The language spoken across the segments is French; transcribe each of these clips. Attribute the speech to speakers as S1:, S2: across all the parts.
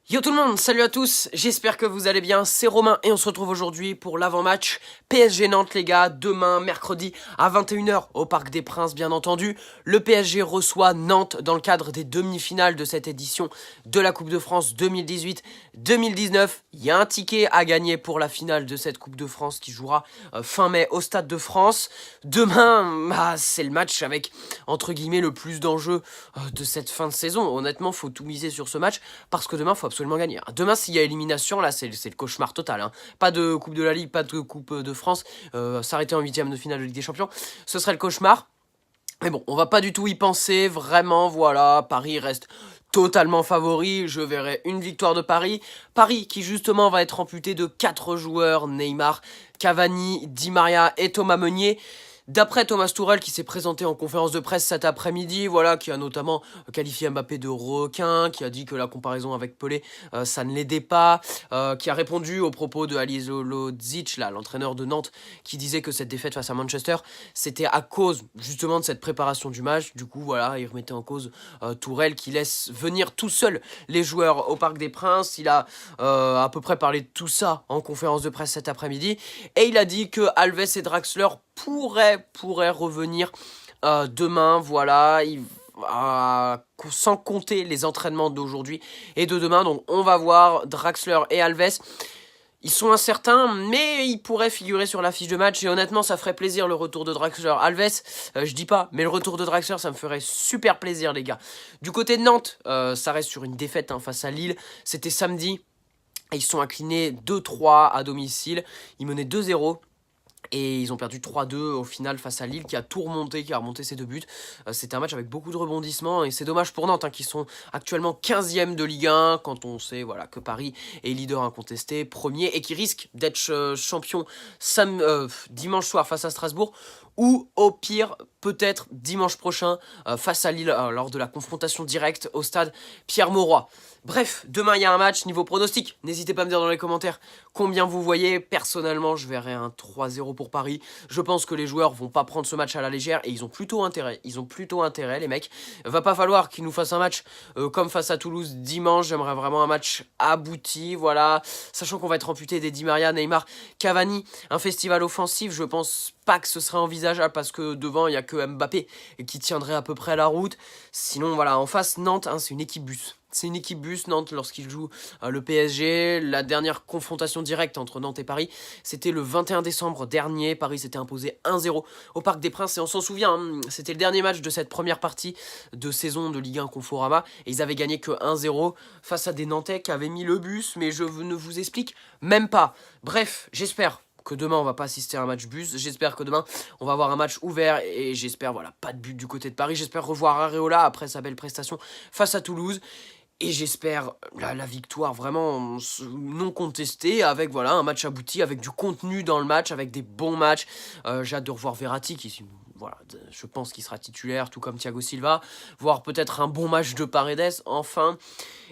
S1: Yo tout le monde, salut à tous, j'espère que vous allez bien, c'est Romain et on se retrouve aujourd'hui pour l'avant-match PSG Nantes les gars, demain mercredi à 21 h au Parc des Princes bien entendu. Le PSG reçoit Nantes dans le cadre des demi-finales de cette édition de la Coupe de France 2018-2019. Il y a un ticket à gagner pour la finale de cette Coupe de France qui jouera fin mai au Stade de France. Demain, c'est le match avec entre guillemets le plus d'enjeux de cette fin de saison. Honnêtement, faut tout miser sur ce match parce que demain, faut absolument gagner. Demain, s'il y a élimination, là, c'est le cauchemar total. Hein. Pas de Coupe de la Ligue, pas de Coupe de France. S'arrêter en huitième de finale de Ligue des Champions, ce serait le cauchemar. Mais bon, on va pas du tout y penser, vraiment, voilà, Paris reste totalement favori, je verrai une victoire de Paris. Paris qui justement va être amputé de 4 joueurs, Neymar, Cavani, Di Maria et Thomas Meunier. D'après Thomas Tuchel qui s'est présenté en conférence de presse cet après-midi, voilà, qui a notamment qualifié Mbappé de requin, qui a dit que la comparaison avec Pelé, ça ne l'aidait pas, qui a répondu aux propos de Halilhodžić, là, l'entraîneur de Nantes, qui disait que cette défaite face à Manchester, c'était à cause justement de cette préparation du match. Du coup, voilà, il remettait en cause Tuchel qui laisse venir tout seul les joueurs au Parc des Princes. Il a à peu près parlé de tout ça en conférence de presse cet après-midi, et il a dit que Alves et Draxler pourrait revenir demain, voilà, sans compter les entraînements d'aujourd'hui et de demain. Donc on va voir Draxler et Alves. Ils sont incertains, mais ils pourraient figurer sur la fiche de match. Et honnêtement, ça ferait plaisir le retour de Draxler. Alves, je dis pas, mais le retour de Draxler, ça me ferait super plaisir, les gars. Du côté de Nantes, ça reste sur une défaite face à Lille. C'était samedi. Et ils sont inclinés 2-3 à domicile. Ils menaient 2-0. Et ils ont perdu 3-2 au final face à Lille qui a tout remonté, qui a remonté ses 2 buts. C'était un match avec beaucoup de rebondissements et c'est dommage pour Nantes qui sont actuellement 15e de Ligue 1 quand on sait voilà, que Paris est leader incontesté, premier et qui risque d'être champion dimanche soir face à Strasbourg ou au pire peut-être dimanche prochain face à Lille lors de la confrontation directe au stade Pierre-Mauroy. Bref, demain il y a un match, niveau pronostic, n'hésitez pas à me dire dans les commentaires combien vous voyez. Personnellement, je verrais un 3-0 pour Paris. Je pense que les joueurs vont pas prendre ce match à la légère et ils ont plutôt intérêt. Ils ont plutôt intérêt, les mecs. Va pas falloir qu'ils nous fassent un match comme face à Toulouse dimanche. J'aimerais vraiment un match abouti, voilà. Sachant qu'on va être amputé des Di Maria, Neymar, Cavani. Un festival offensif, je pense pas que ce serait envisageable parce que devant, il y a que Mbappé qui tiendrait à peu près la route. Sinon, voilà, en face, Nantes, c'est une équipe bus. C'est une équipe bus, Nantes, lorsqu'ils jouent le PSG. La dernière confrontation directe entre Nantes et Paris, c'était le 21 décembre dernier. Paris s'était imposé 1-0 au Parc des Princes. Et on s'en souvient, hein, c'était le dernier match de cette première partie de saison de Ligue 1 Conforama. Et ils avaient gagné que 1-0 face à des Nantais qui avaient mis le bus. Mais je ne vous explique même pas. Bref, j'espère que demain on va pas assister à un match bus, j'espère que demain on va avoir un match ouvert et j'espère voilà pas de but du côté de Paris, j'espère revoir Areola après sa belle prestation face à Toulouse. Et j'espère la victoire vraiment non contestée avec voilà un match abouti, avec du contenu dans le match, avec des bons matchs. J'ai hâte de revoir Verratti qui voilà, je pense qu'il sera titulaire, tout comme Thiago Silva. Voir peut-être un bon match de Paredes, enfin.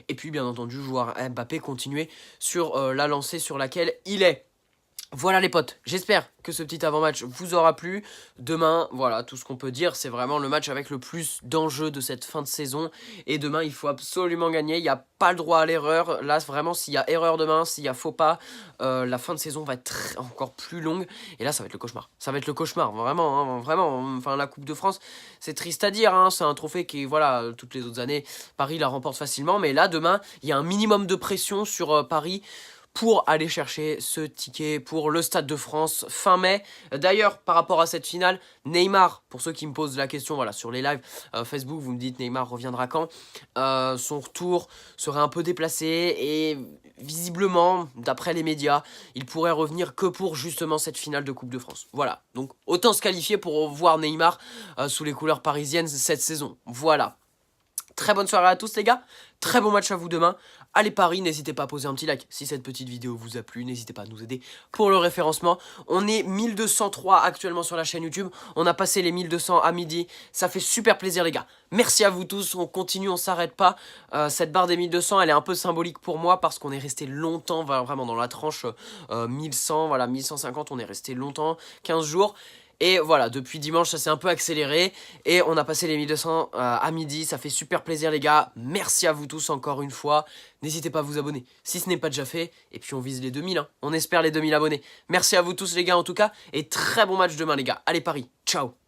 S1: Et puis bien entendu, voir Mbappé continuer sur la lancée sur laquelle il est. Voilà les potes, j'espère que ce petit avant-match vous aura plu. Demain, voilà, tout ce qu'on peut dire, c'est vraiment le match avec le plus d'enjeux de cette fin de saison. Et demain, il faut absolument gagner, il n'y a pas le droit à l'erreur. Là, vraiment, s'il y a erreur demain, s'il y a faux pas, la fin de saison va être encore plus longue. Et là, ça va être le cauchemar. Ça va être le cauchemar, vraiment, hein, vraiment. Enfin, la Coupe de France, c'est triste à dire, hein, c'est un trophée qui, voilà, toutes les autres années, Paris la remporte facilement. Mais là, demain, il y a un minimum de pression sur Paris pour aller chercher ce ticket pour le Stade de France fin mai. D'ailleurs, par rapport à cette finale, Neymar, pour ceux qui me posent la question voilà, sur les lives Facebook, vous me dites Neymar reviendra quand son retour serait un peu déplacé et visiblement, d'après les médias, il pourrait revenir que pour justement cette finale de Coupe de France. Voilà, donc autant se qualifier pour voir Neymar sous les couleurs parisiennes cette saison. Voilà. Très bonne soirée à tous les gars, très bon match à vous demain. Allez Paris, n'hésitez pas à poser un petit like si cette petite vidéo vous a plu, n'hésitez pas à nous aider pour le référencement. On est 1203 actuellement sur la chaîne YouTube, on a passé les 1200 à midi, ça fait super plaisir les gars. Merci à vous tous, on continue, on s'arrête pas. Cette barre des 1200 elle est un peu symbolique pour moi parce qu'on est resté longtemps vraiment dans la tranche 1100, voilà 1150, on est resté longtemps, 15 jours. Et voilà, depuis dimanche, ça s'est un peu accéléré. Et on a passé les 1200 à midi. Ça fait super plaisir, les gars. Merci à vous tous encore une fois. N'hésitez pas à vous abonner si ce n'est pas déjà fait. Et puis on vise les 2000, hein. On espère les 2000 abonnés. Merci à vous tous, les gars, en tout cas. Et très bon match demain, les gars. Allez, Paris. Ciao.